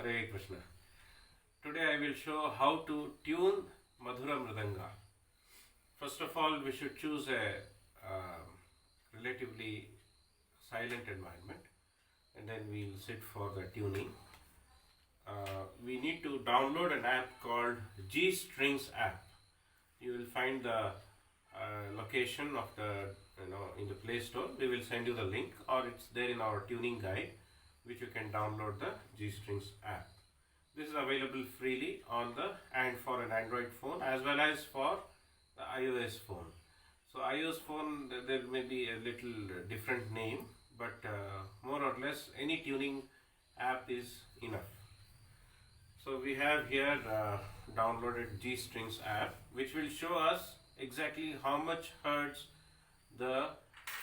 Hare Krishna. Today I will show how to tune Madhura Mridanga. First of all, we should choose a relatively silent environment and then we'll sit for the tuning. We need to download an app called G Strings app. You will find the location of the in the Play Store. We will send you the link, or it's there in our tuning guide, which you can download the G Strings app. This is available freely on the and for an Android phone as well as for the iOS phone. So iOS phone, there may be a little different name, but more or less any tuning app is enough. So we have here downloaded G Strings app, which will show us exactly how much hertz the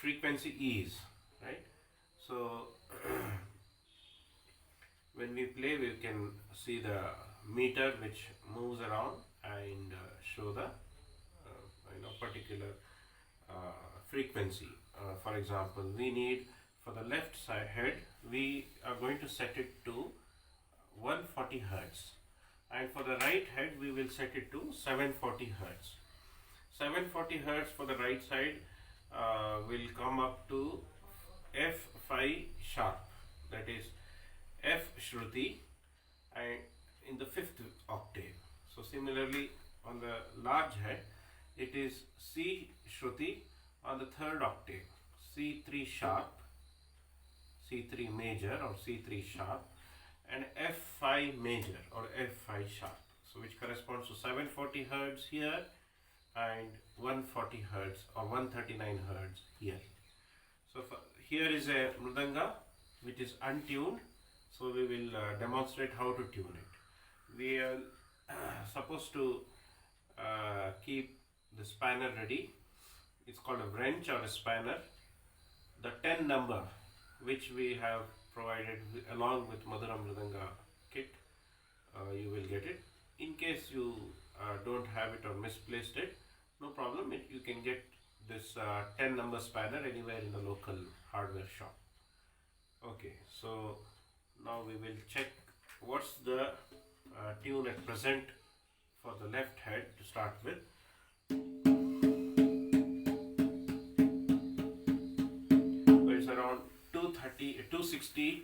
frequency is, right? So when we play, we can see the meter which moves around and show the particular frequency. For example, we need for the left side head, we are going to set it to 140 hertz, and for the right head we will set it to 740 hertz. 740 hertz for the right side will come up to F5 sharp, that is F Shruti, and in the 5th octave. So similarly on the large head it is C Shruti on the 3rd octave, C3 sharp, C3 major or C3 sharp, and F5 major or F5 sharp, so which corresponds to 740 hertz here and 140 hertz or 139 hertz here. So here is a mridanga which is untuned, so we will demonstrate how to tune it. We are supposed to keep the spanner ready. It's called a wrench or a spanner. The 10 number which we have provided along with Madhura Mridanga kit, you will get it. In case you don't have it or misplaced it, no problem, you can get this 10 number spanner anywhere in the local hardware shop. Okay, so now we will check what's the tune at present for the left head to start with. So it's around 260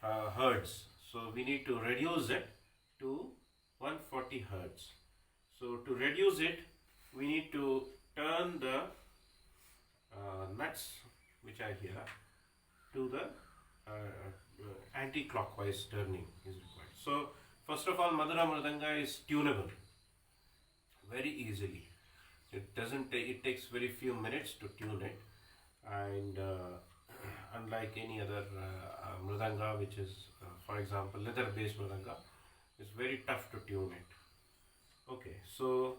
hertz. So we need to reduce it to 140 hertz. So to reduce it, we need to turn the nuts which are here to the anti-clockwise turning is required. So first of all, Madhura Mridanga is tunable very easily. It takes very few minutes to tune it, and unlike any other mridanga, which is for example leather based mridanga, it's very tough to tune it. Okay, so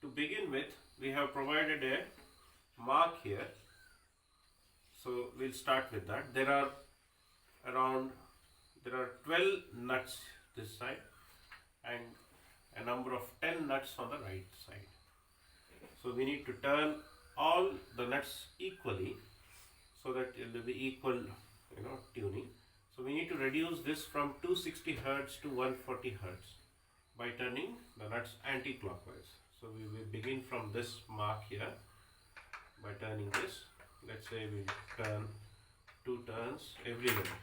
to begin with, we have provided a mark here, so we'll start with that. There are 12 nuts this side and a number of 10 nuts on the right side. So we need to turn all the nuts equally so that it will be equal tuning. So we need to reduce this from 260 hertz to 140 hertz by turning the nuts anti-clockwise. So we will begin from this mark here by turning this. Let's say we turn 2 turns everywhere.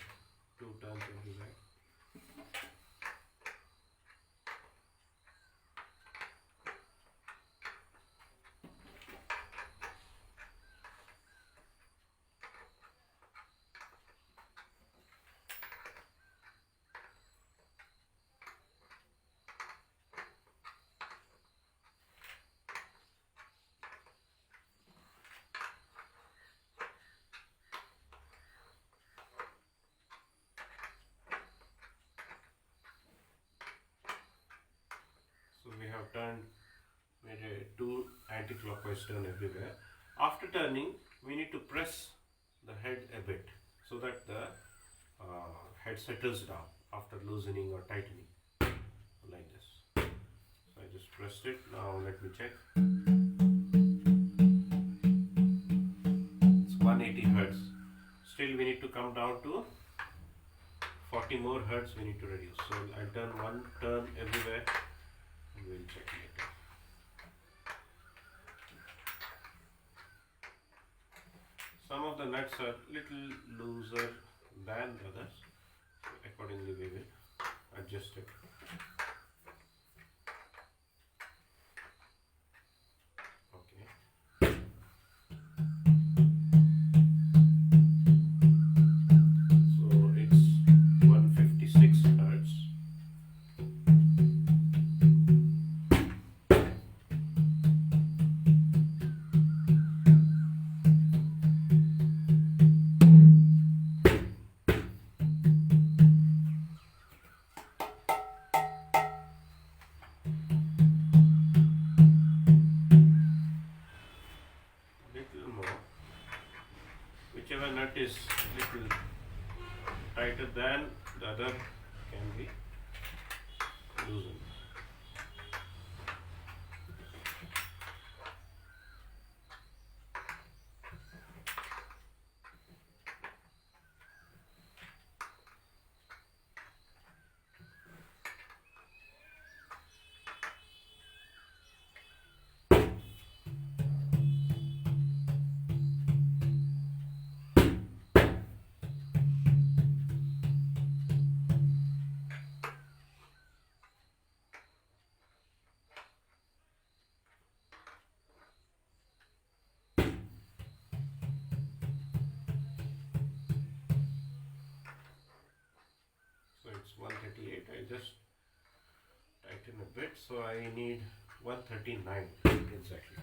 2 turns everywhere. So we have made a 2 anti-clockwise turn everywhere. After turning, we need to press the head a bit so that the head settles down after loosening or tightening, like this. So I just pressed it. Now let me check. It's 180 hertz. Still we need to come down to 40 more hertz we need to reduce. So I'll turn one turn everywhere and we'll check later. Some of the nuts are little looser than the others, so accordingly we will adjust it. Okay. So it's 156 hertz. Little more. Whichever nut is little tighter than the other can be loosened. So it's 138. I just tighten a bit, so I need 139 exactly.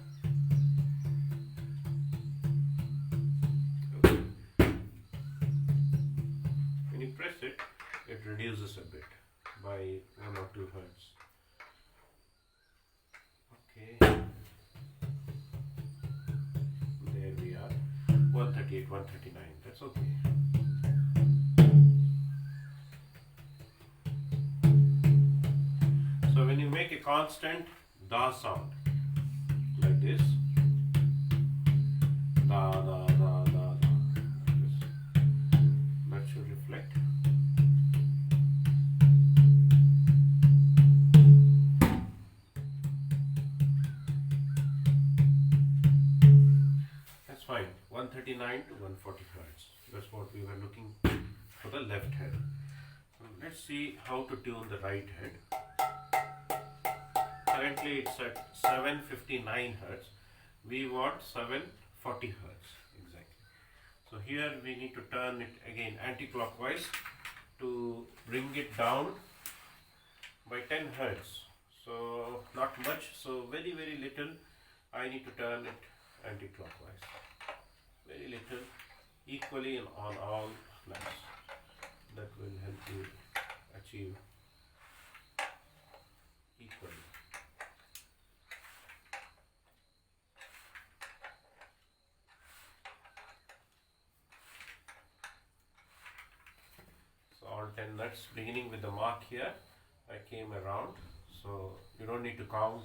Okay. When you press it, it reduces a bit by 1 or 2 hertz. Okay. There we are. 138, 139. That's okay. So when you make a constant da sound like this, da da da da da, that should reflect. That's fine. 139 to 140 hertz. That's what we were looking for the left head. So let's see how to tune the right head. Currently it's at 759 hertz. We want 740 hertz exactly. So here we need to turn it again anti-clockwise to bring it down by 10 hertz. So not much, so very little. I need to turn it anti-clockwise. Very little, equally on all flaps. That will help you achieve equally. All 10 nuts beginning with the mark here, I came around, so you don't need to count.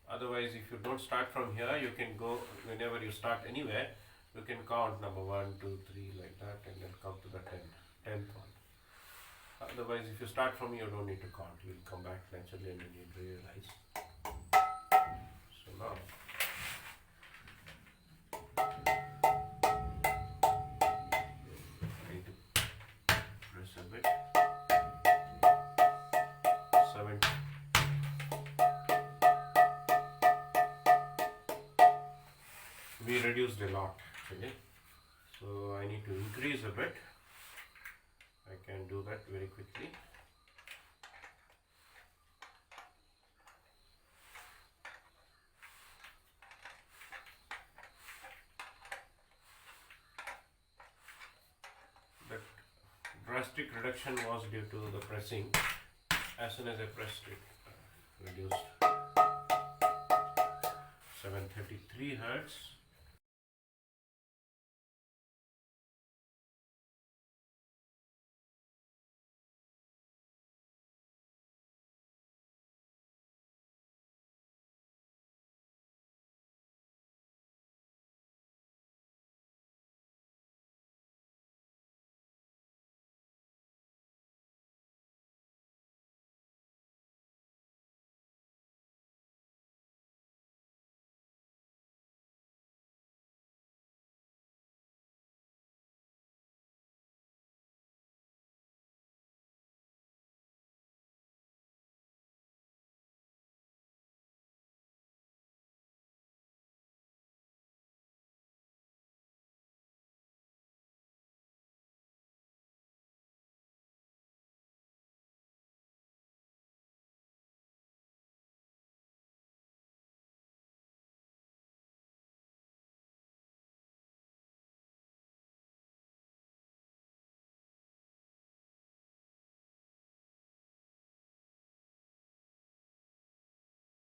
Otherwise, if you don't start from here, you can go whenever you start anywhere, you can count number 1, 2, 3 like that and then come to the 10th one. Otherwise, if you start from here, you don't need to count. You will come back naturally and then you'll realize. So now a bit. 70. We reduced a lot actually, so I need to increase a bit. I can do that very quickly. Drastic reduction was due to the pressing. As soon as I pressed it, reduced 733 hertz.